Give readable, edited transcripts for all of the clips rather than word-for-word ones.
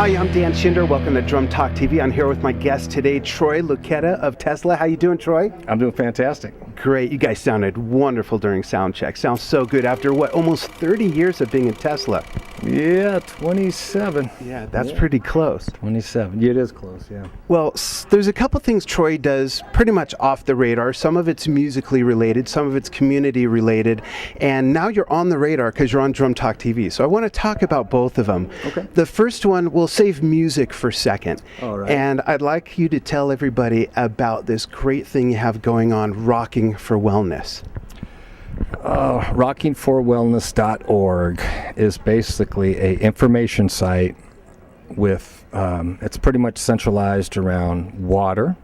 Hi, I'm Dan Schinder. Welcome to Drum Talk TV. I'm here with my guest today, Troy Luccketta of Tesla. How you doing, Troy? I'm doing fantastic. Great. You guys sounded wonderful during sound check. Sounds so good after, what, almost 30 years of being in Tesla? Yeah, 27. Yeah, that's pretty close. 27. Yeah, it is close, yeah. Well, there's a couple things Troy does pretty much off the radar. Some of it's musically related, some of it's community related, and now you're on the radar because you're on Drum Talk TV. So I want to talk about both of them. Okay. The first one, we'll save music for second. All right. And I'd like you to tell everybody about this great thing you have going on, Rocking for Wellness. Rockingforwellness.org is basically a information site with, it's pretty much centralized around water,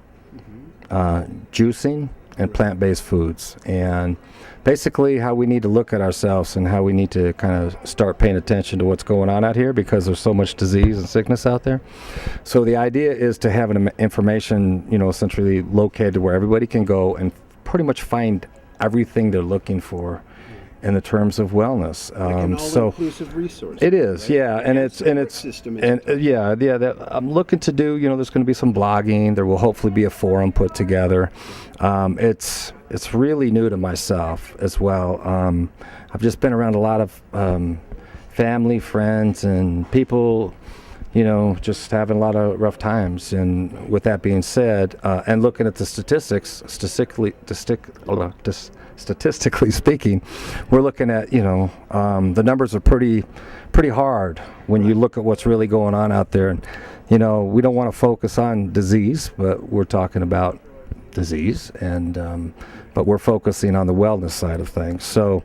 juicing, and plant-based foods. And basically how we need to look at ourselves and how we need to kind of start paying attention to what's going on out here because there's so much disease and sickness out there. So the idea is to have an information, essentially located where everybody can go and pretty much find everything they're looking for in the terms of wellness. Like an all-inclusive resource. It is, right? Yeah, and it's that I'm looking to do. There's going to be some blogging. There will hopefully be a forum put together. It's really new to myself as well. I've just been around a lot of family, friends, and people. Just having a lot of rough times. And with that being said, and looking at the statistics, statistically speaking, we're looking at, the numbers are pretty hard when you look at what's really going on out there. And, we don't want to focus on disease, but we're talking about disease, and but we're focusing on the wellness side of things. So,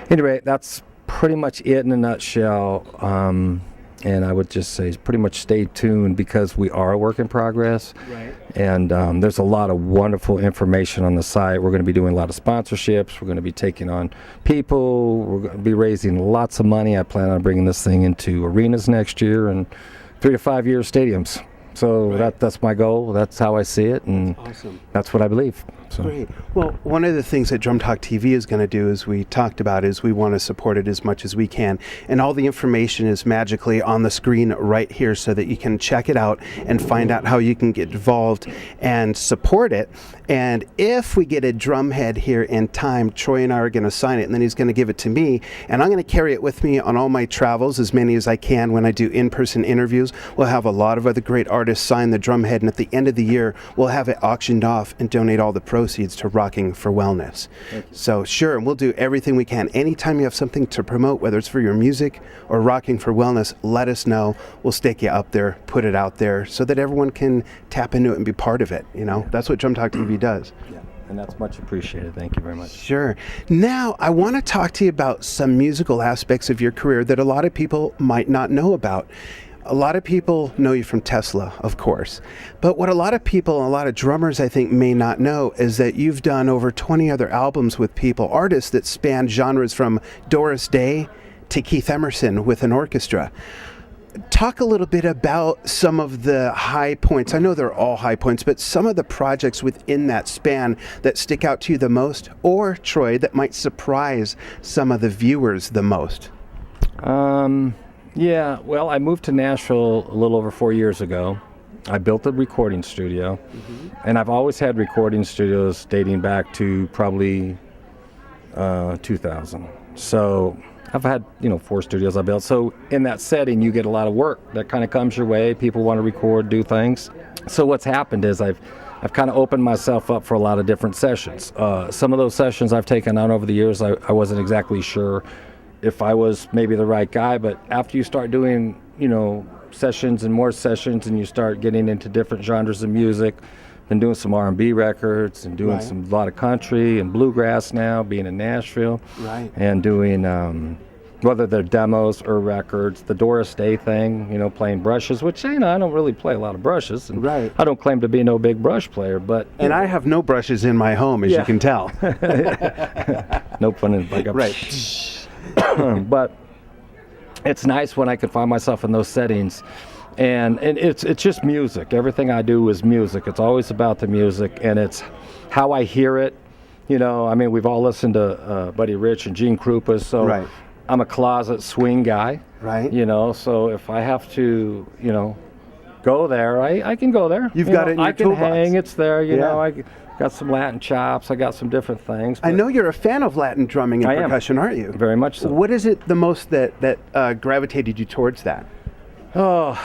anyway, that's pretty much it in a nutshell. And I would just say pretty much stay tuned because we are a work in progress. Right. And there's a lot of wonderful information on the site. We're going to be doing a lot of sponsorships. We're going to be taking on people. We're going to be raising lots of money. I plan on bringing this thing into arenas next year and 3 to 5 year stadiums. So that's my goal. That's how I see it, and awesome. That's what I believe. So. Great. Well, one of the things that Drum Talk TV is going to do, as we talked about, is we want to support it as much as we can. And all the information is magically on the screen right here so that you can check it out and find out how you can get involved and support it. And if we get a drum head here in time, Troy and I are going to sign it, and then he's going to give it to me. And I'm going to carry it with me on all my travels, as many as I can when I do in-person interviews. We'll have a lot of other great artists sign the drum head, and at the end of the year, we'll have it auctioned off and donate all the proceeds to Rocking for Wellness. So sure, and we'll do everything we can. Anytime you have something to promote, whether it's for your music or Rocking for Wellness, let us know. We'll stick you up there, put it out there so that everyone can tap into it and be part of it. That's what Drum Talk TV does. Yeah, and that's much appreciated. Thank you very much. Sure. Now, I want to talk to you about some musical aspects of your career that a lot of people might not know about. A lot of people know you from Tesla, of course, but what a lot of people, a lot of drummers I think may not know is that you've done over 20 other albums with people, artists that span genres from Doris Day to Keith Emerson with an orchestra. Talk a little bit about some of the high points. I know they're all high points, but some of the projects within that span that stick out to you the most, or Troy, that might surprise some of the viewers the most. Yeah, well, I moved to Nashville a little over 4 years ago. I built a recording studio, and I've always had recording studios dating back to probably 2000. So I've had, 4 studios I built. So in that setting, you get a lot of work that kind of comes your way. People want to record, do things. So what's happened is I've kind of opened myself up for a lot of different sessions. Some of those sessions I've taken on over the years, I wasn't exactly sure if I was maybe the right guy, but after you start doing, sessions and more sessions and you start getting into different genres of music, been doing some R&B records and doing a lot of country and bluegrass now, being in Nashville, and doing, whether they're demos or records, the Doris Day thing, playing brushes, which, I don't really play a lot of brushes, and I don't claim to be no big brush player, but... And I have no brushes in my home, as you can tell. No pun in like a... But it's nice when I can find myself in those settings, and it's just music. Everything I do is music. It's always about the music, and it's how I hear it. We've all listened to Buddy Rich and Gene Krupa, so I'm a closet swing guy. Right. You know, so if I have to, you know, go there, I can go there. You've got it in your I can toolbox. hang. It's there. You Yeah. know, I got some Latin chops. I got some different things. I but know you're a fan of Latin drumming and I am. percussion, aren't you? Very much so. What is it the most that gravitated you towards that? Oh,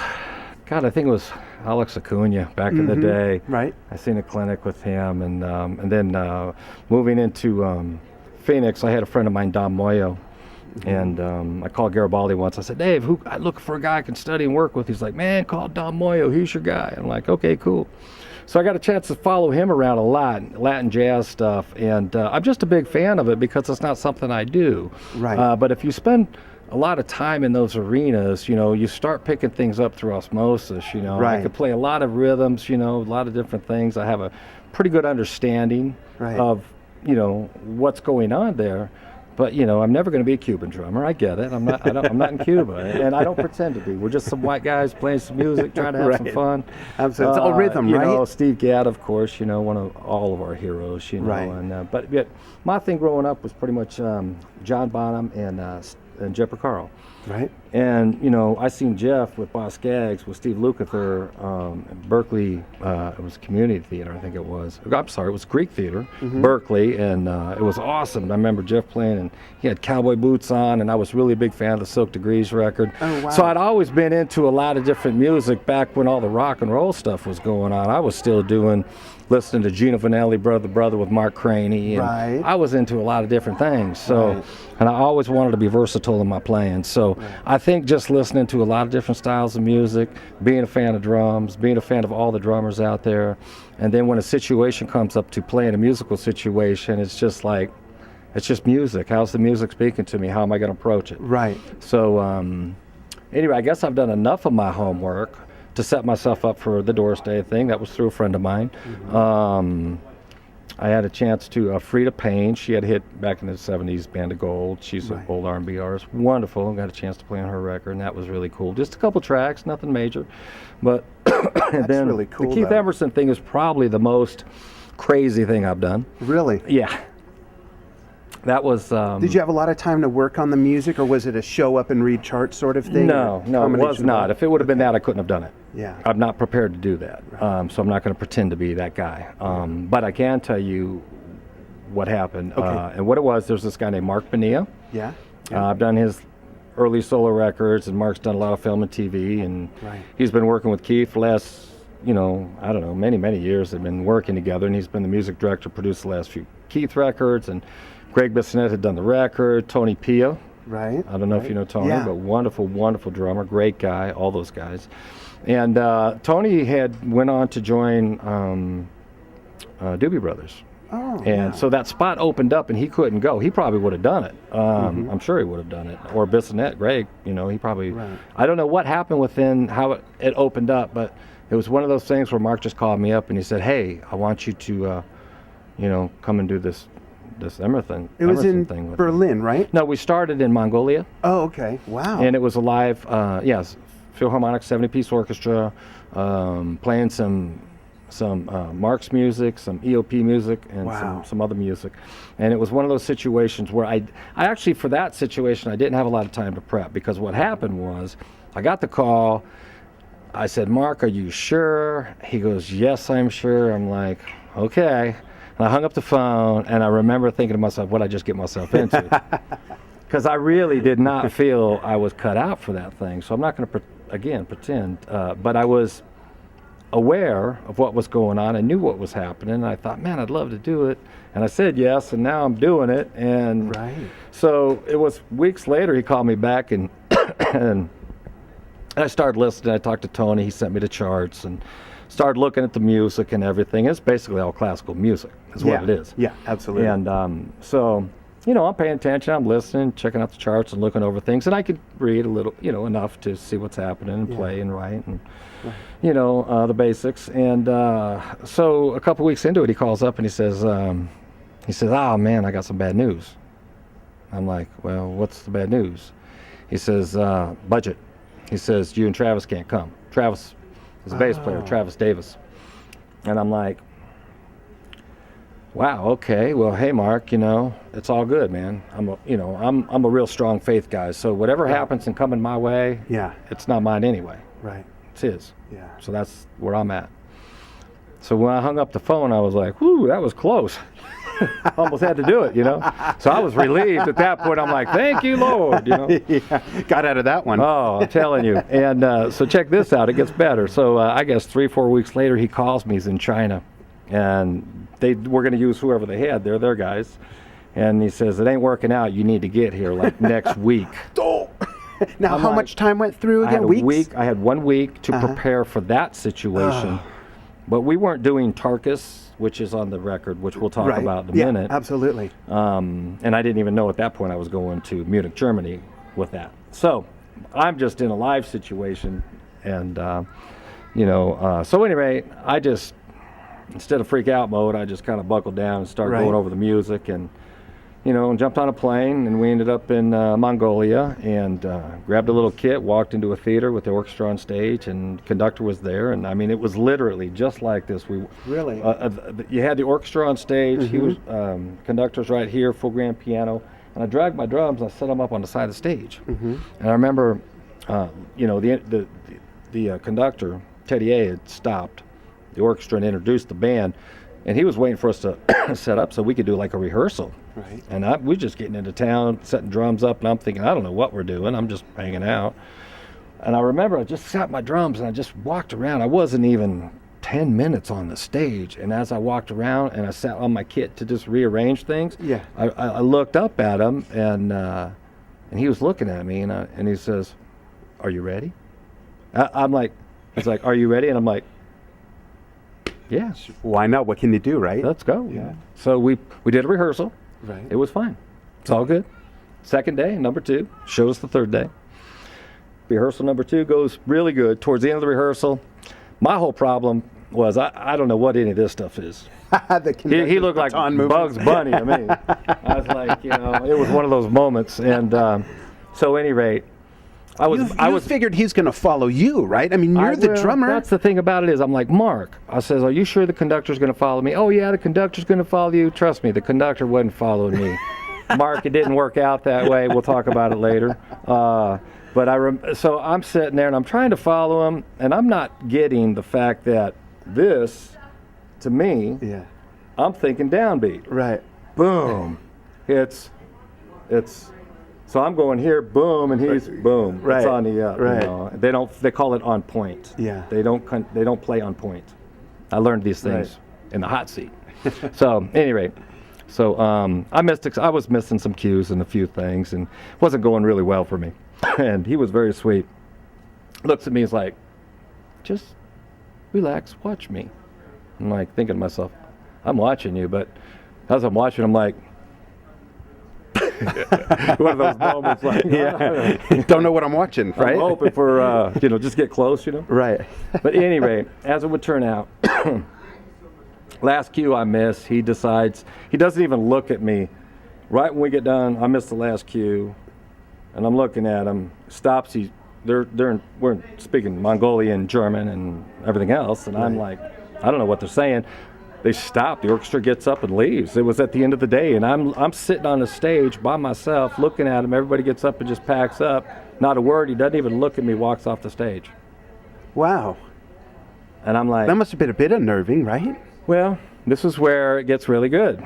God, I think it was Alex Acuna back in the day. Right. I seen a clinic with him, and then moving into Phoenix, I had a friend of mine, Dom Moyo, and I called Garibaldi once. I said, Dave, I look for a guy I can study and work with. He's like, man, call Dom Moyo. He's your guy. I'm like, okay, cool. So I got a chance to follow him around a lot, Latin jazz stuff, and I'm just a big fan of it because it's not something I do. Right. But if you spend a lot of time in those arenas, you know, you start picking things up through osmosis, you know. Right. I could play a lot of rhythms, you know, a lot of different things. I have a pretty good understanding Right. of, you know, what's going on there. But, you know, I'm never going to be a Cuban drummer. I get it. I'm not in Cuba, and I don't pretend to be. We're just some white guys playing some music, trying to have some Right. fun. Absolutely. It's all rhythm, you right? know, Steve Gadd, of course, you know, one of all of our heroes, you know. Right. And but my thing growing up was pretty much John Bonham and Jeff Porcaro. Right. And, you know, I seen Jeff with Boss Skaggs with Steve Lukather at Berkeley. It was Community Theater, I think it was. I'm sorry, it was Greek Theater, Berkeley, and it was awesome. I remember Jeff playing, and he had cowboy boots on, and I was really a big fan of the Silk Degrees record. Oh, wow. So I'd always been into a lot of different music back when all the rock and roll stuff was going on. I was still listening to Gino Vanelli, Brother with Mark Craney, and Right. I was into a lot of different things. So, Right. and I always wanted to be versatile in my playing. So I think just listening to a lot of different styles of music, being a fan of drums, being a fan of all the drummers out there, and then when a situation comes up to playing a musical situation, it's just like, it's just music. How's the music speaking to me? How am I going to approach it? Right. So anyway, I guess I've done enough of my homework to set myself up for the Doris Day thing. That was through a friend of mine. I had a chance to Frida Payne. She had hit back in the 70s, Band of Gold. She's an old R&B artist. Wonderful. Got a chance to play on her record, and that was really cool. Just a couple tracks, nothing major. But and then really cool, the Keith though. Emerson thing is probably the most crazy thing I've done. Really? Yeah. That was... Did you have a lot of time to work on the music, or was it a show up and read charts sort of thing? No, or it was combination of not. both? If it would have been that, I couldn't have done it. Yeah. I'm not prepared to do that. So I'm not going to pretend to be that guy. But I can tell you what happened. Okay. And what it was, there's this guy named Mark Bonilla. Yeah. I've done his early solo records, and Mark's done a lot of film and TV. And Right. he's been working with Keith for the last, you know, I don't know, many, many years. They've been working together, and he's been the music director, produced the last few Keith records. And Greg Bissonette had done the record, Tony Pia. Right. I don't know if you know Tony, Yeah. but wonderful, wonderful drummer, great guy, all those guys. And Tony had went on to join Doobie Brothers. Oh. And so that spot opened up, and he couldn't go. He probably would have done it. I'm sure he would have done it. Or Bissonette, Greg, you know, he probably... Right. I don't know what happened within how it opened up, but it was one of those things where Mark just called me up, and he said, hey, I want you to, you know, come and do this Emerson It was in thing with me. Berlin, right? No, we started in Mongolia. Oh, okay. Wow. And it was a live, yes, philharmonic 70-piece orchestra, playing some Mark's music, some EOP music, and Wow. some other music. And it was one of those situations where I actually, for that situation, I didn't have a lot of time to prep, because what happened was I got the call. I said, Mark, are you sure? He goes, yes, I'm sure. I'm like, okay. And I hung up the phone, and I remember thinking to myself, what did I just get myself into? Because I really did not feel I was cut out for that thing. So I'm not going to, pretend. But I was aware of what was going on. I knew what was happening. And I thought, man, I'd love to do it. And I said yes, and now I'm doing it. And Right. so it was weeks later, he called me back, and and I started listening. I talked to Tony. He sent me the charts and started looking at the music and everything. It's basically all classical music is what it is. Yeah, absolutely. And so, you know, I'm paying attention. I'm listening, checking out the charts and looking over things. And I could read a little, you know, enough to see what's happening and play and write and, you know, the basics. And so a couple weeks into it, he calls up and he says, oh, man, I got some bad news. I'm like, well, what's the bad news? He says, budget. He says, you and Travis can't come. Travis is a bass player, Travis Davis. And I'm like, wow, okay, well, hey, Mark, it's all good, man. I'm a real strong faith guy, so whatever happens and coming my way, Yeah. it's not mine anyway. Right. It's his. Yeah. So that's where I'm at. So when I hung up the phone, I was like, whew, that was close. Almost had to do it, So I was relieved at that point. I'm like, thank you, Lord, Yeah. Got out of that one. Oh, I'm telling you. And so check this out. It gets better. So I guess 3-4 weeks later, he calls me. He's in China. And they were going to use whoever they had. They're their guys. And he says, it ain't working out. You need to get here like next week. Oh. Now, I'm how like, much time went through again? Weeks? I had 1 week to prepare for that situation. But we weren't doing Tarkus, which is on the record, which we'll talk about in a minute. Absolutely. And I didn't even know at that point I was going to Munich, Germany with that. So I'm just in a live situation. And, so anyway, I just, instead of freak out mode, I just kind of buckled down and started going over the music and, jumped on a plane, and we ended up in Mongolia and grabbed a little kit, walked into a theater with the orchestra on stage, and conductor was there. And I mean, it was literally just like this. Really? You had the orchestra on stage. He was conductor's right here, full grand piano, and I dragged my drums. I set them up on the side of the stage. And I remember, the conductor Teddy A had stopped the orchestra and introduced the band. And he was waiting for us to set up so we could do like a rehearsal. Right. And we're just getting into town, setting drums up, and I'm thinking, I don't know what we're doing. I'm just hanging out. And I remember I just sat my drums and I just walked around. I wasn't even 10 minutes on the stage. And as I walked around and I sat on my kit to just rearrange things, I looked up at him and he was looking at me and he says, "Are you ready?" I'm like, he's like, "Are you ready?" And I'm like, yeah. Why not? What can you do, right? Let's go. Yeah. So we did a rehearsal. Right. It was fine. It's all good. Second day, number 2, shows the third day. Rehearsal number 2 goes really good. Towards the end of the rehearsal, my whole problem was I don't know what any of this stuff is. He looked like Bugs Bunny to me. I was like, it was one of those moments. And so at any rate, I was figured he's going to follow you, right? I mean, you're the drummer. That's the thing about it is I'm like, Mark, I says, are you sure the conductor's going to follow me? Oh, yeah, the conductor's going to follow you. Trust me, the conductor wasn't following me. Mark, it didn't work out that way. We'll talk about it later. So I'm sitting there and I'm trying to follow him, and I'm not getting the fact that this, to me, I'm thinking downbeat. Right. Boom. It's. So I'm going here, boom, and he's boom. Right. It's on the right. They call it on point. Yeah. They don't play on point. I learned these things in the hot seat. So anyway, I was missing some cues and a few things, and it wasn't going really well for me. And he was very sweet. Looks at me, he's like, just relax, watch me. I'm like thinking to myself, I'm watching you, but as I'm watching, I'm like, one of those moments like, don't know what I'm watching, right? I'm hoping for, just get close, Right. But anyway, as it would turn out, last cue I miss, he decides, he doesn't even look at me. Right when we get done, I miss the last cue, and I'm looking at him, stops, we're speaking Mongolian, German, and everything else, and I'm like, I don't know what they're saying. They stop. The orchestra gets up and leaves. It was at the end of the day, and I'm sitting on the stage by myself, looking at him. Everybody gets up and just packs up. Not a word. He doesn't even look at me. Walks off the stage. Wow. And I'm like, that must have been a bit unnerving, right? Well, this is where it gets really good.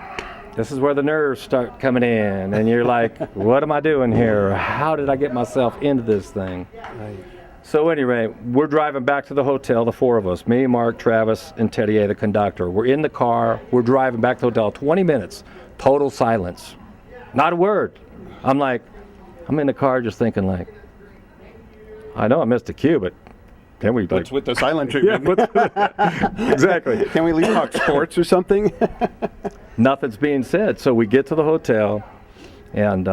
This is where the nerves start coming in, and you're like, what am I doing here? How did I get myself into this thing? Right. So anyway, we're driving back to the hotel, the 4 of us, me, Mark, Travis, and Teddy A, the conductor. We're in the car. We're driving back to the hotel, 20 minutes, total silence. Not a word. I'm in the car just thinking like, I know I missed a cue, but can we What's with the silent treatment? Exactly. Can we leave talk sports or something? Nothing's being said. So we get to the hotel, and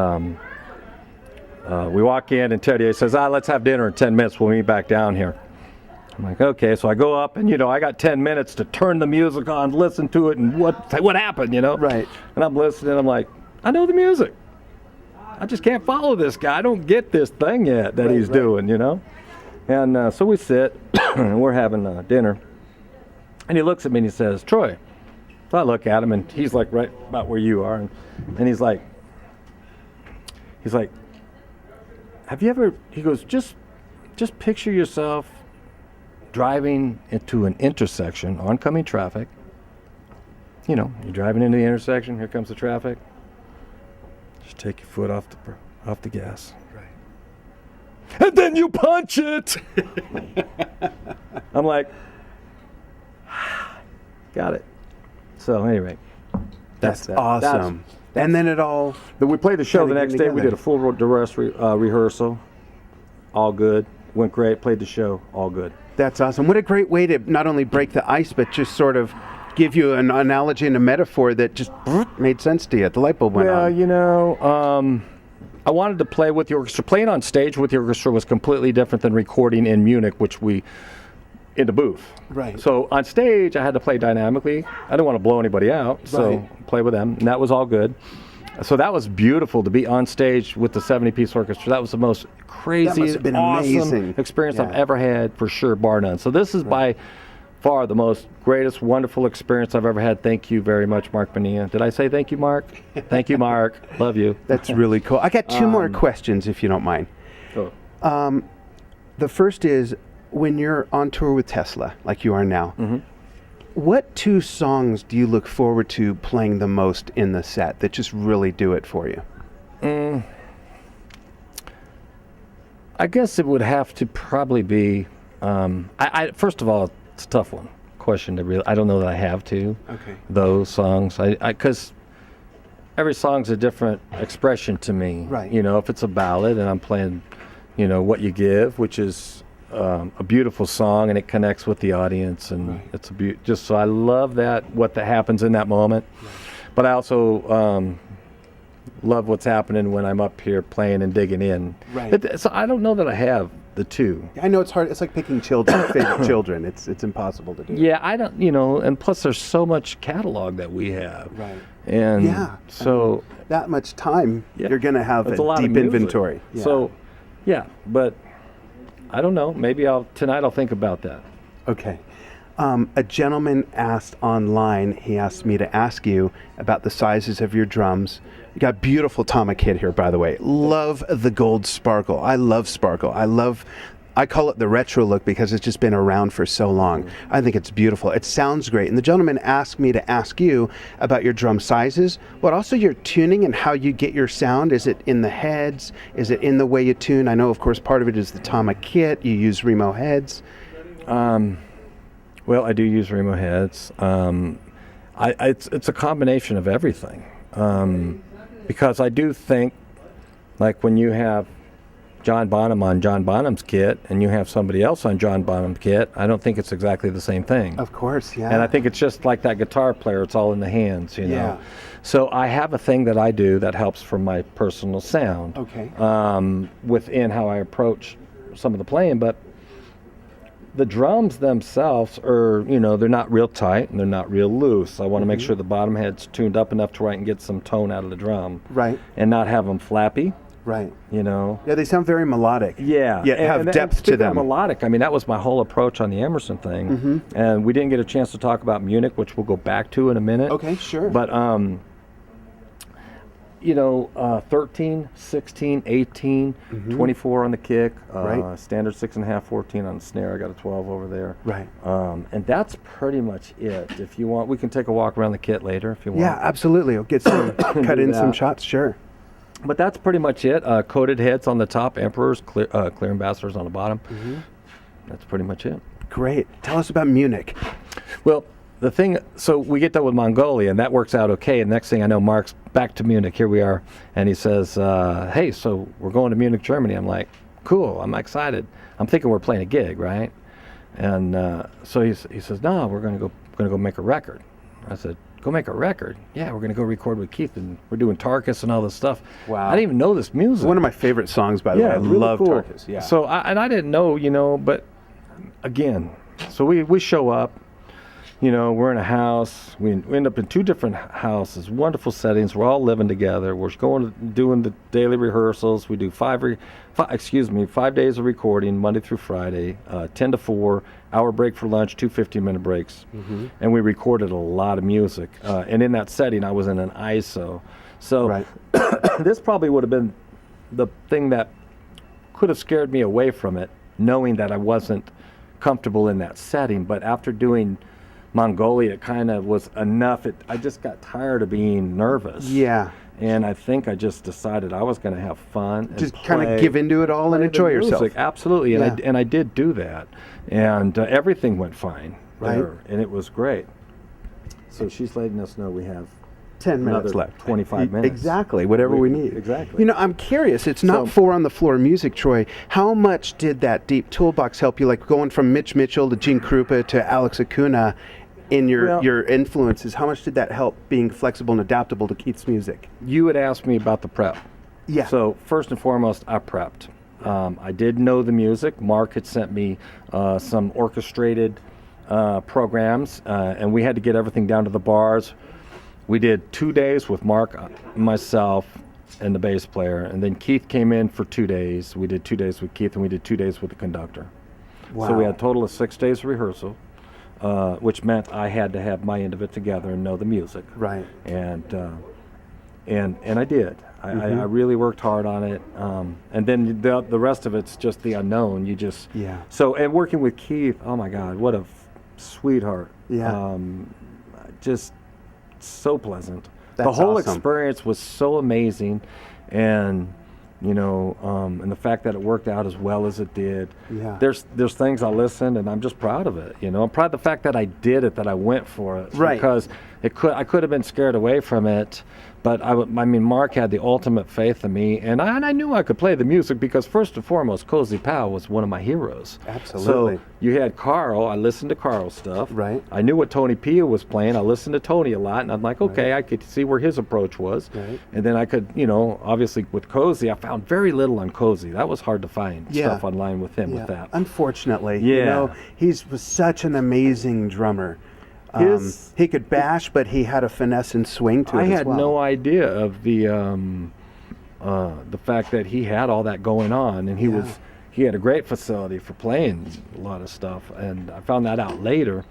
we walk in, and Teddy says, let's have dinner in 10 minutes. We'll meet back down here. I'm like, okay. So I go up, and, I got 10 minutes to turn the music on, listen to it, and what happened, Right. And I'm listening. I'm like, I know the music. I just can't follow this guy. I don't get this thing yet that he's doing, And so we sit, and we're having dinner. And he looks at me, and he says, Troy, So I look at him, and he's like right about where you are, and he's like, have you ever? He goes, just picture yourself driving into an intersection, oncoming traffic. You know, you're driving into the intersection. Here comes the traffic. Just take your foot off the gas. Right. And then you punch it. I'm like, got it. So anyway, That's awesome. And then it all. We played the show kinda the next came day. We together. did a full dress rehearsal. All good. Went great. Played the show. All good. That's awesome. What a great way to not only break the ice, but just sort of give you an analogy and a metaphor that just made sense to you. The light bulb went Well, on. you know, I wanted to play with the orchestra. Playing on stage with the orchestra was completely different than recording in Munich, which we in the booth. Right. So on stage, I had to play dynamically. I didn't want to blow anybody out, so Right. play with them, and that was all good. So that was beautiful to be on stage with the 70-piece orchestra. That was the most crazy, That must have been awesome amazing. experience I've Yeah. ever had, for sure, bar none. So this is by far the most greatest, wonderful experience I've ever had. Thank you very much, Mark Bonilla. Did I say thank you, Mark? Thank you, Mark. Love you. That's really cool. I got two more questions, if you don't mind. Sure. The first is, when you're on tour with Tesla, like you are now, Mm-hmm. what two songs do you look forward to playing the most in the set that just really do it for you? I guess it would have to probably be. First of all, it's a tough one. Question to really. I don't know that I have to. Okay. Those songs, because every song's a different expression to me. Right. You know, if it's a ballad and I'm playing, you know, "What You Give," which is a beautiful song and it connects with the audience, and Right. it's just so I love that what that happens in that moment. Right. But I also love what's happening when I'm up here playing and digging in. Right. So I don't know that I have the two. I know it's hard. It's like picking children, favorite children. It's impossible to do. Yeah, I don't, you know, and plus there's so much catalog that we have. Right. And Yeah. so That much time, yeah, you're going to have it's a a lot of deep music. inventory. Yeah. So, yeah, but I don't know. Maybe tonight I'll think about that. Okay. A gentleman asked online, he asked me to ask you about the sizes of your drums. You got beautiful Tama kit here, by the way. Love the gold sparkle. I love sparkle. I call it the retro look because it's just been around for so long. I think it's beautiful. It sounds great. And the gentleman asked me to ask you about your drum sizes, but also your tuning and how you get your sound. Is it in the heads? Is it in the way you tune? I know, of course, part of it is the Tama kit. You use Remo heads. Well, I do use Remo heads. It's a combination of everything. Because I do think, like when you have John Bonham on John Bonham's kit and you have somebody else on John Bonham's kit, I don't think it's exactly the same thing. Of course, yeah. And I think it's just like that guitar player, it's all in the hands, you know. Yeah. So I have a thing that I do that helps for my personal sound. Okay. Within how I approach some of the playing, but the drums themselves are, you know, they're not real tight and they're not real loose. I want to make sure the bottom head's tuned up enough to where I can get some tone out of the drum. Right. And not have them flappy, Right. you know. Yeah, they sound very melodic. Yeah. Yet have depth to speaking of them. melodic, I mean, that was my whole approach on the Emerson thing. And we didn't get a chance to talk about Munich, which we'll go back to in a minute. Okay, sure. But, you know, 13, 16, 18, 24 on the kick, Right. standard 6.5, 14 on the snare. I got a 12 over there. Right. And that's pretty much it. If you want, we can take a walk around the kit later if you want. Yeah, absolutely. We'll get some, cut in some that. shots, sure. But that's pretty much it. Coated heads on the top, emperors, clear ambassadors on the bottom. That's pretty much it. Great. Tell us about Munich. Well, the thing, so we get done with Mongolia, and that works out okay. And next thing I know, Mark's back to Munich. Here we are. And he says, hey, so we're going to Munich, Germany. I'm like, cool, I'm excited. I'm thinking we're playing a gig, right? And so he says, no, we're going to go make a record. I said, go make a record? Yeah, we're going to go record with Keith, and we're doing Tarkus and all this stuff. Wow. I didn't even know this music. One of my favorite songs, by the way. I really love cool. Tarkus. Yeah. So I didn't know, you know, but again, so we show up. we're in a house. We end up in 2 different houses, wonderful settings. We're all living together. We're doing the daily rehearsals. We do 5 days of recording, Monday through Friday, 10 to 4, hour break for lunch, 2 15-minute breaks. And we recorded a lot of music. And in that setting, I was in an ISO. So this probably would have been the thing that could have scared me away from it, knowing that I wasn't comfortable in that setting. But after doing Mongolia, it kind of was enough. I just got tired of being nervous. Yeah. And I think I just decided I was going to have fun. Just kind of give into it all and enjoy yourself. Absolutely. And I did do that. And everything went fine there. And it was great. So she's letting us know we have 10 minutes left. 25 minutes. Exactly, whatever we need. Exactly. I'm curious, it's not 4 on the floor music, Troy. How much did that deep toolbox help you, like going from Mitch Mitchell to Gene Krupa to Alex Acuna in your influences? How much did that help being flexible and adaptable to Keith's music? You had asked me about the prep. Yeah. So first and foremost, I prepped. I did know the music. Mark had sent me some orchestrated programs, and we had to get everything down to the bars. We did 2 days with Mark, myself, and the bass player, and then Keith came in for 2 days. We did 2 days with Keith, and we did 2 days with the conductor. Wow. So we had a total of 6 days of rehearsal, which meant I had to have my end of it together and know the music. Right. And I did. I really worked hard on it, and then the rest of it's just the unknown. So, and working with Keith, oh my God, what a sweetheart. Yeah. Just so pleasant. That's the whole awesome. experience was so amazing, and and the fact that it worked out as well as it did. Yeah. There's things I listened, and I'm just proud of it. I'm proud of the fact that I did it, that I went for it. Right. Because I could have been scared away from it, but I mean, Mark had the ultimate faith in me, and I knew I could play the music because first and foremost, Cozy Powell was one of my heroes. Absolutely. So you had Carl. I listened to Carl's stuff. Right. I knew what Tony Pia was playing. I listened to Tony a lot, and I'm like, okay, I could see where his approach was. Right. And then I could, obviously with Cozy, I found very little on Cozy. That was hard to find stuff online with him with that. Unfortunately, Yeah. he was such an amazing drummer. He could bash, but he had a finesse and swing to it I as had well. no idea of the fact that he had all that going on, and he had a great facility for playing a lot of stuff, and I found that out later.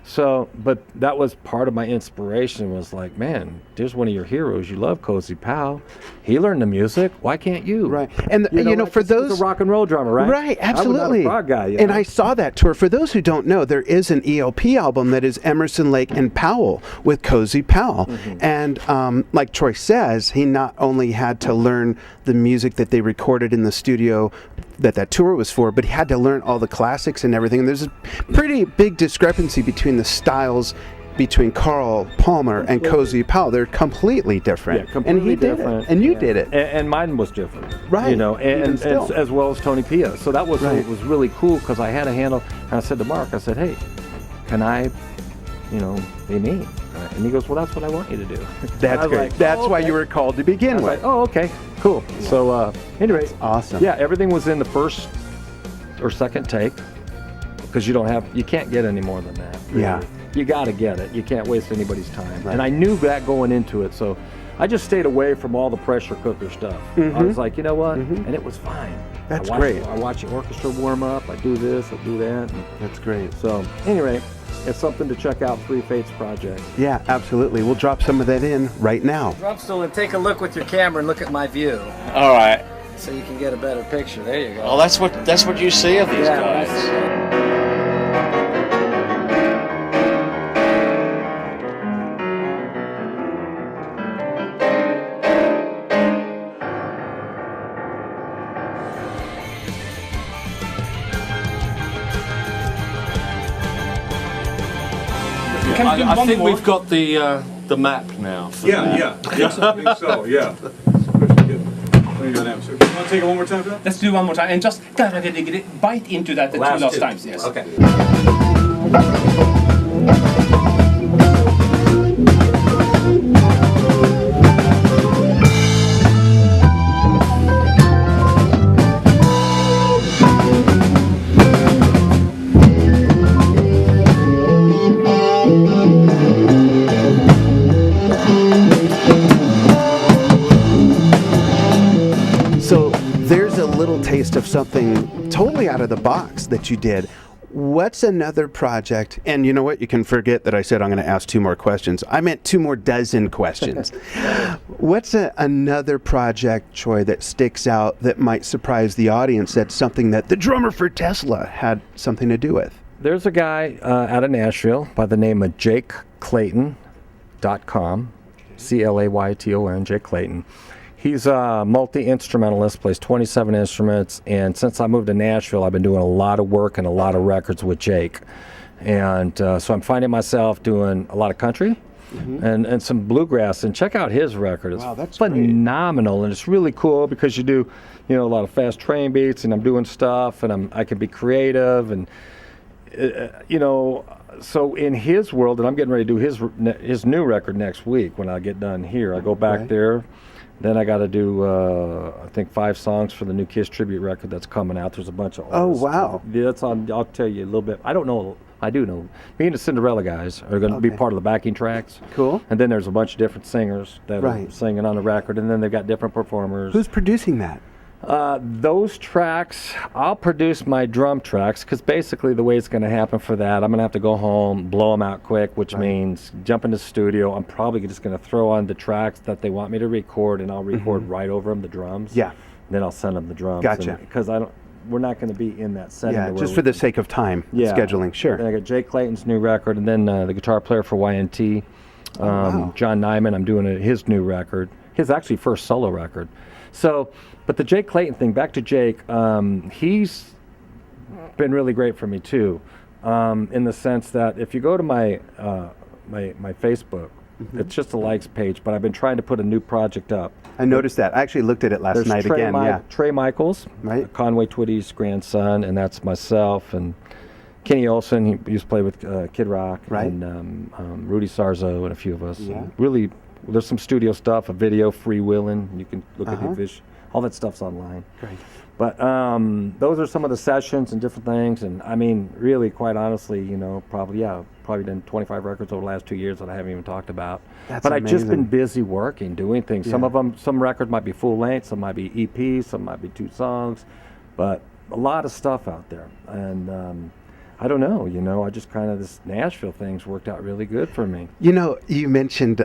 So, but that was part of my inspiration, was like, man, there's one of your heroes. You love Cozy Powell. He learned the music. Why can't you? Right. And, for he's those... a rock and roll drummer, right? Right, absolutely. I was not a prog guy, And I saw that tour. For those who don't know, there is an ELP album that is Emerson, Lake, and Powell with Cozy Powell. Mm-hmm. And like Troy says, he not only had to learn the music that they recorded in the studio that tour was for, but he had to learn all the classics and everything. And there's a pretty big discrepancy between the styles between Carl Palmer and Cozy Powell. They're completely different. Yeah, completely and he different. did it. And you did it. And mine was different. Right. And still. as well as Tony Pia. So that was Right. it was really cool because I had a handle, and I said to Mark, I said, hey, can I, be me? And he goes, well, that's what I want you to do. That's great. Like, That's why you were called to begin with. Like, oh, okay, cool. Yeah. So anyway, Awesome. yeah, everything was in the first or second take because you can't get any more than that. Really. Yeah. You got to get it. You can't waste anybody's time. Right. And I knew that going into it, so I just stayed away from all the pressure cooker stuff. I was like, you know what? And it was fine. That's great. I watch the orchestra warm up. I do this, I do that. And That's great. so anyway, it's something to check out, Three Fates Project. Yeah, absolutely. We'll drop some of that in right now. Drum stool and take a look with your camera and look at my view, All right. so you can get a better picture. There you go. Well, that's what you see of these guys. I think we've got the map now. Yeah, I think so, yeah. Let me go down, sir. You want to take it one more time for that? Let's do one more time and just kind of bite into that the two last times. Yes. Okay. So there's a little taste of something totally out of the box that you did. What's another project? And you know what? You can forget that I said I'm going to ask 2 more questions. I meant 2 more dozen questions. What's another project, Troy, that sticks out that might surprise the audience? That's something that the drummer for Tesla had something to do with. There's a guy out of Nashville by the name of JakeClayton.com, Clayton, Jake Clayton. He's a multi-instrumentalist, plays 27 instruments, and since I moved to Nashville, I've been doing a lot of work and a lot of records with Jake. And so I'm finding myself doing a lot of country and some bluegrass. And check out his record. It's that's phenomenal, great. And it's really cool because you do, a lot of fast train beats, and I'm doing stuff, and I can be creative, and so in his world, and I'm getting ready to do his new record next week when I get done here. I go back there. Then I got to do, I think, 5 songs for the new Kiss tribute record that's coming out. There's a bunch of artists. Oh, wow. Yeah, that's on. I'll tell you a little bit. I don't know. I do know. Me and the Cinderella guys are going to be part of the backing tracks. Cool. And then there's a bunch of different singers that are singing on the record. And then they've got different performers. Who's producing that? Those tracks, I'll produce my drum tracks, because basically the way it's going to happen for that, I'm going to have to go home, blow them out quick, which means jump into the studio. I'm probably just going to throw on the tracks that they want me to record, and I'll record right over them, the drums. Yeah. Then I'll send them the drums. Gotcha. Because we're not going to be in that setting. Yeah, just for the sake of time scheduling, sure. Then I got Jake Clayton's new record, and then the guitar player for YNT, John Nyman, I'm doing his new record, his actually first solo record. So, but the Jake Clayton thing, back to Jake, he's been really great for me too, in the sense that if you go to my Facebook, it's just a likes page, but I've been trying to put a new project up. I noticed that. I actually looked at it last night again. Trey Michaels, Conway Twitty's grandson, and that's myself, and Kenny Olson, he used to play with Kid Rock, and Rudy Sarzo and a few of us. Yeah. Really, there's some studio stuff, a video, freewheeling. You can look at the vision. All that stuff's online. Great. But those are some of the sessions and different things. And I mean, really, quite honestly, probably done 25 records over the last 2 years that I haven't even talked about. That's but amazing. I've just been busy working, doing things. Yeah. Some records might be full length, some might be EPs, some might be 2 songs, but a lot of stuff out there. And I don't know, I just kind of, this Nashville thing's worked out really good for me. You mentioned,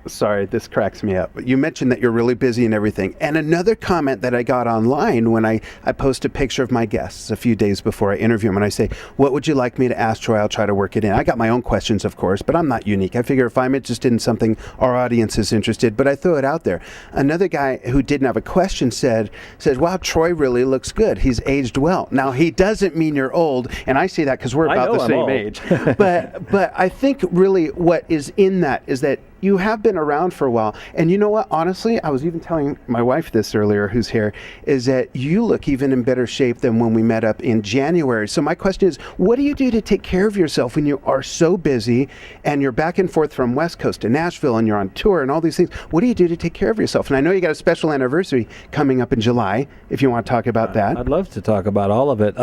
sorry, this cracks me up, but you mentioned that you're really busy and everything. And another comment that I got online when I post a picture of my guests a few days before I interview them, and I say, what would you like me to ask Troy? I'll try to work it in. I got my own questions, of course, but I'm not unique. I figure if I'm interested in something, our audience is interested, but I throw it out there. Another guy who didn't have a question said, wow, Troy really looks good. He's aged well. Now, he doesn't mean you're old, and I see that because we're about the same age. But I think really what is in that is that you have been around for a while. And you know what? Honestly, I was even telling my wife this earlier, who's here, is that you look even in better shape than when we met up in January. So my question is, what do you do to take care of yourself when you are so busy and you're back and forth from West Coast to Nashville and you're on tour and all these things? What do you do to take care of yourself? And I know you got a special anniversary coming up in July, if you want to talk about that. I'd love to talk about all of it.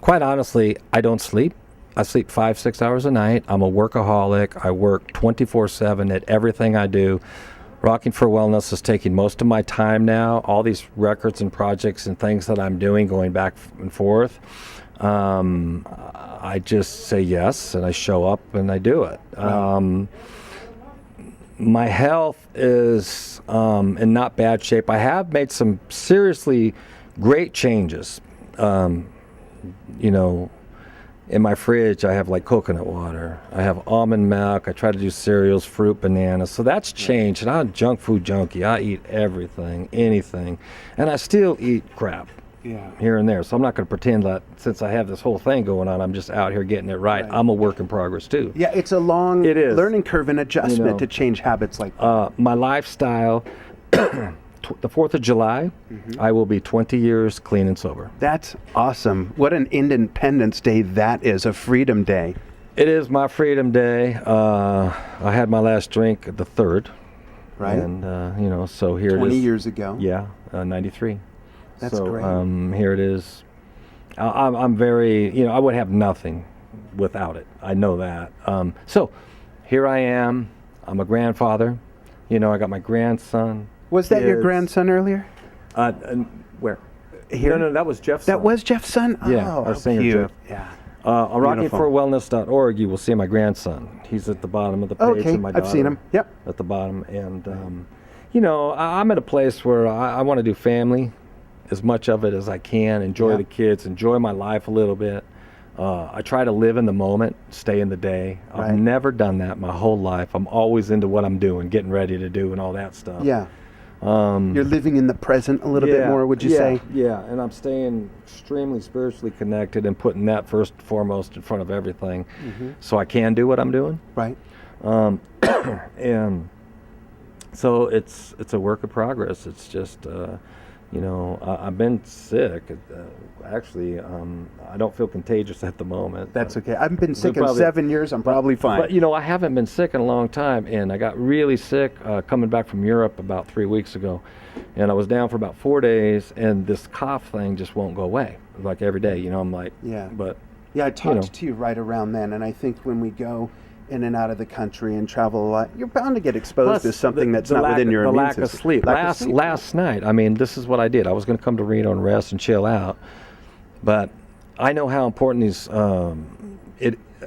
Quite honestly, I don't sleep. I sleep 5-6 hours a night. I'm a workaholic. I work 24/7 at everything I do. Rocking for Wellness is taking most of my time now. All these records and projects and things that I'm doing, going back and forth. I just say yes, and I show up and I do it. My health is in not bad shape. I have made some seriously great changes. In my fridge, I have like coconut water. I have almond milk. I try to do cereals, fruit, bananas. So that's changed. And I'm a junk food junkie. I eat everything, anything. And I still eat crap here and there. So I'm not going to pretend that since I have this whole thing going on, I'm just out here getting it right. I'm a work in progress too. Yeah, it's a long learning curve and adjustment to change habits like that. My lifestyle, the 4th of July, I will be 20 years clean and sober. That's awesome. What an Independence Day that is, a Freedom Day. It is my Freedom Day. I had my last drink the 3rd. Right. And, so here it is. 20 years ago. Yeah, 93. That's great. Here it is. I'm very, I would have nothing without it. I know that. So here I am. I'm a grandfather. I got my grandson. Was that your grandson earlier? And where? Here? No, that was Jeff's That son. was Jeff's son? Yeah, Oh, our how singer, cute. Jeff. Yeah. On Beautiful. RockingForWellness.org, you will see my grandson. He's at the bottom of the page. Okay, and my I've seen daughter him. Yep. At the bottom. And, I'm at a place where I want to do family, as much of it as I can, enjoy Yeah. the kids, enjoy my life a little bit. I try to live in the moment, stay in the day. Right. I've never done that my whole life. I'm always into what I'm doing, getting ready to do and all that stuff. Yeah. You're living in the present a little bit more, would you say? Yeah, and I'm staying extremely spiritually connected and putting that first and foremost in front of everything, so I can do what I'm doing. Right. And so it's a work of progress. It's just, I've been sick. Actually, I don't feel contagious at the moment. That's okay. I've been sick in probably- 7 years. I'm probably fine. But, I haven't been sick in a long time, and I got really sick coming back from Europe about 3 weeks ago. And I was down for about 4 days, and this cough thing just won't go away. Like every day, I'm like, Yeah. But, Yeah, I talked to you right around then, and I think when we go in and out of the country and travel a lot, you're bound to get exposed to something that's not within your the immune lack system. of sleep. Last night, this is what I did. I was going to come to Reno and rest and chill out, but I know how important these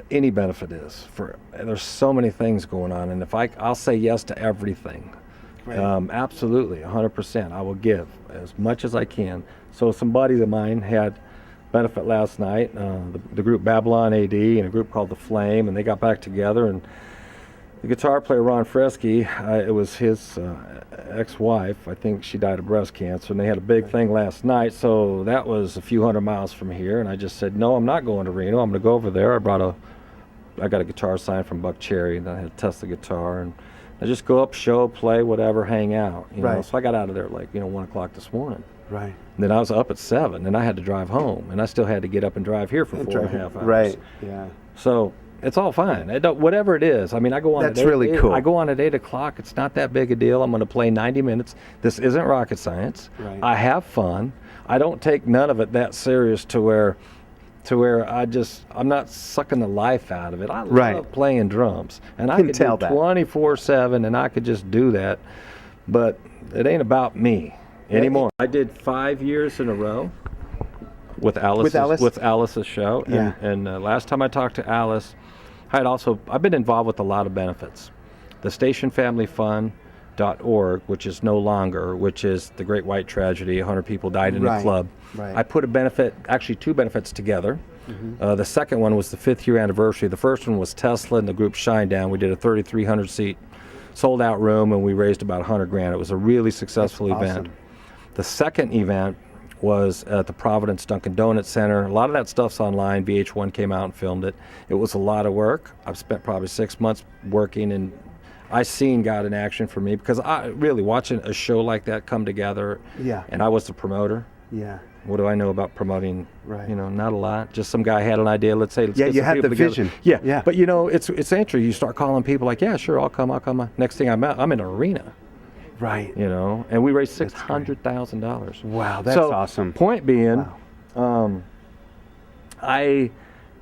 any benefit is. There's so many things going on, and if I'll say yes to everything. Right. Absolutely, 100%. I will give as much as I can. So some buddies of mine had benefit last night, the group Babylon AD and a group called The Flame, and they got back together, and the guitar player Ron Fresky, it was his ex-wife, I think she died of breast cancer, and they had a big thing last night, so that was a few hundred miles from here, and I just said, no, I'm not going to Reno, I'm going to go over there. I got a guitar signed from Buck Cherry, and I had to test the guitar, and I just go up, show, play, whatever, hang out, Right. So I got out of there at 1 o'clock this morning. Right. And then I was up at 7, and I had to drive home, and I still had to get up and drive here for 4.5 hours. Right. Yeah. So it's all fine. Whatever it is. I go on. That's at 8, really cool. I go on at 8 o'clock. It's not that big a deal. I'm going to play 90 minutes. This isn't rocket science. Right. I have fun. I don't take none of it that serious to where I'm not sucking the life out of it. I love playing drums, and I could do 24/7, and I could just do that. But it ain't about me anymore. I did 5 years in a row with Alice's show. Yeah. And last time I talked to Alice, I've been involved with a lot of benefits. The stationfamilyfund.org, which is no longer, which is the Great White Tragedy, 100 people died in a club. Right. I put actually two benefits together. The second one was the 5th year anniversary. The first one was Tesla and the group Shinedown. We did a 3,300 seat sold out room, and we raised about $100,000. It was a really successful event. Awesome. The second event was at the Providence Dunkin' Donuts Center. A lot of that stuff's online. VH1 came out and filmed it. It was a lot of work. I've spent probably 6 months working, and I seen God in action for me, because I really watching a show like that come together. Yeah. And I was the promoter. Yeah. What do I know about promoting? Right. Not a lot. Just some guy had an idea. Let's Yeah, get you some had people the together. vision. Yeah. Yeah. But it's interesting. You start calling people like, yeah, sure, I'll come. Next thing I'm in an arena. Right. And we raised $600,000. Wow, that's awesome. Point being, I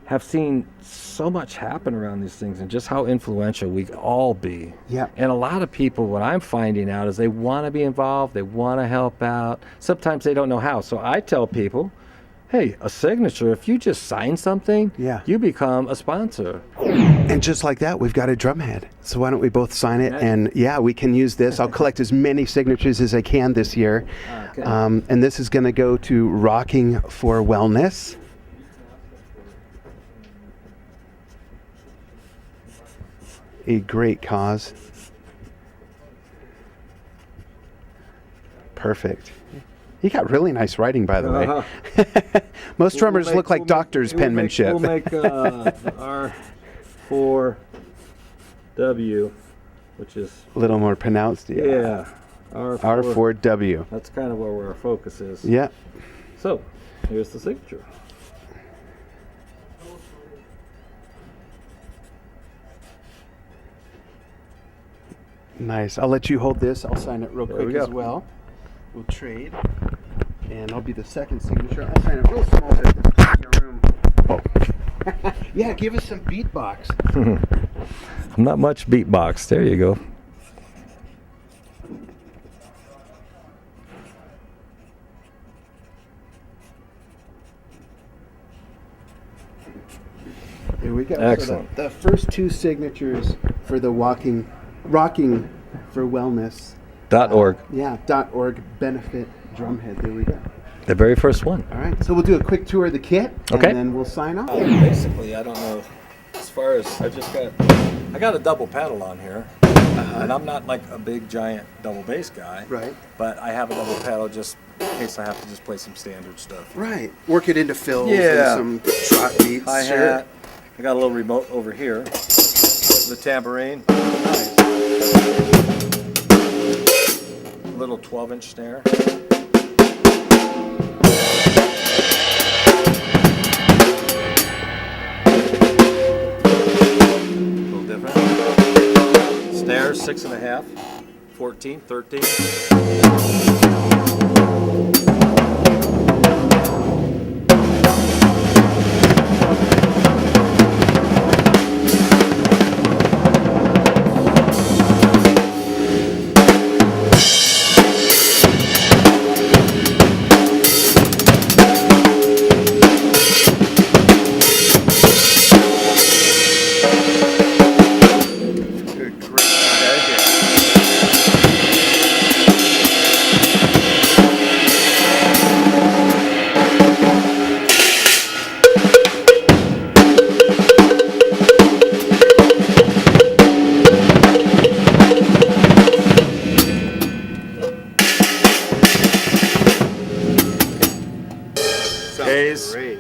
have seen so much happen around these things, and just how influential we all be. Yeah. And a lot of people, what I'm finding out is they want to be involved, they want to help out. Sometimes they don't know how. So I tell people, hey, a signature, if you just sign something, you become a sponsor. And just like that, we've got a drum head. So why don't we both sign it? And we can use this. I'll collect as many signatures as I can this year. Okay. And this is going to go to Rocking for Wellness. A great cause. Perfect. You got really nice writing, by the way. Most drummers look like doctors' penmanship. We'll make R4W, which is a little more pronounced. Yeah. R4W. That's kind of where our focus is. Yeah. So, here's the signature. Nice. I'll let you hold this. I'll sign it real There quick we go. as well. We'll trade. And I'll be the second signature. I'll sign it real small so it can fit in your room. Oh. Yeah, give us some beatbox. I'm not much beatbox. There you go. There we go. Excellent. So the first two signatures for the Rocking for Wellness. .org. .org benefit drumhead. There we go. The very first one. All right. So we'll do a quick tour of the kit, Okay. and then we'll sign off. Basically, I don't know. As far as I got a double pedal on here, and I'm not like a big giant double bass guy. Right. But I have a double pedal just in case I have to just play some standard stuff. Right. Work it into fills Yeah. and some trot beats. Hi-hat. I got a little remote over here. The tambourine. Little 12-inch snare. A little different. Snares, 6.5, 14, 13. Days. Great.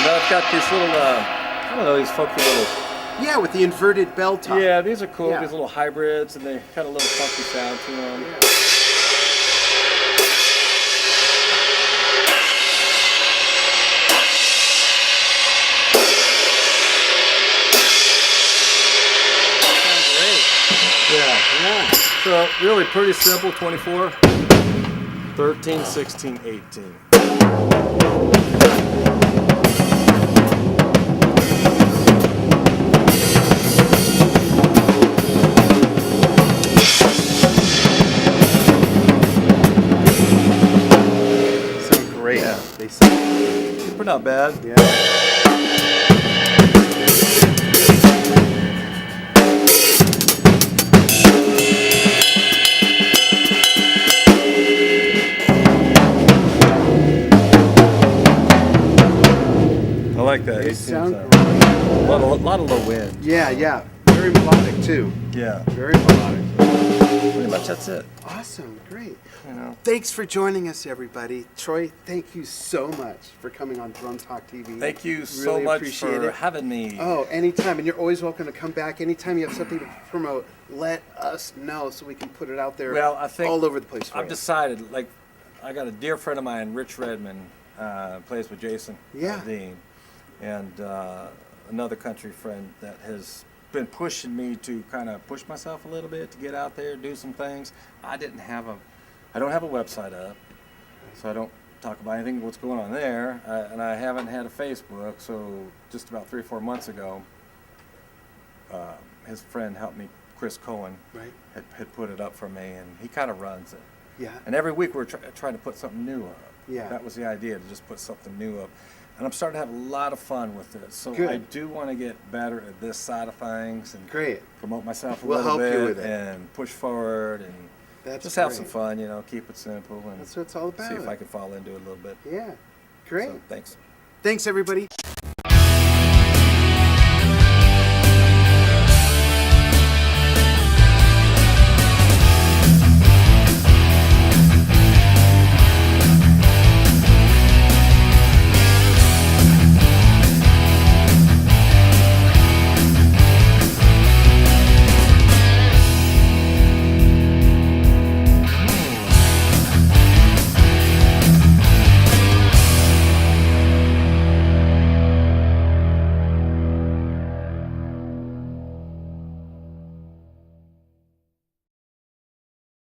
Now I've got these little, I don't know, these funky little. Yeah, with the inverted bell top. Yeah, these are cool. Yeah. These little hybrids, and they got a little funky sound to them. Yeah. So really pretty simple, 24, 13, 16, 18. Sound great. Yeah. They sound Super not bad. yeah. I like that. They It sound seems, great. a lot of low wind. Yeah. Very melodic too. Yeah. Very melodic. Pretty much that's it. Awesome. Great. You know. Thanks for joining us, everybody. Troy, thank you so much for coming on Drum Talk TV. Thank you so Really much appreciate for it. having me. Oh, anytime. And you're always welcome to come back. Anytime you have something to promote, let us know so we can put it out there Well, I think all over the place for I've you. decided, like, I got a dear friend of mine, Rich Redmond, plays with Jason Yeah. Dean, and another country friend that has been pushing me to kind of push myself a little bit to get out there, do some things. I don't have a website up, so I don't talk about anything what's going on there, and I haven't had a Facebook. So just about 3 or 4 months ago, his friend helped me, Chris Cohen, Right. had put it up for me, and he kind of runs it. Yeah. And every week we're trying to put something new up. Yeah. That was the idea, to just put something new up. And I'm starting to have a lot of fun with it. So Good. I do want to get better at this side of things and Great. promote myself a We'll little help bit you with it. and push forward and That's just have some great. fun, keep it simple and That's what it's all about. see if I can fall into it a little bit. Yeah. Great. So thanks. Thanks, everybody.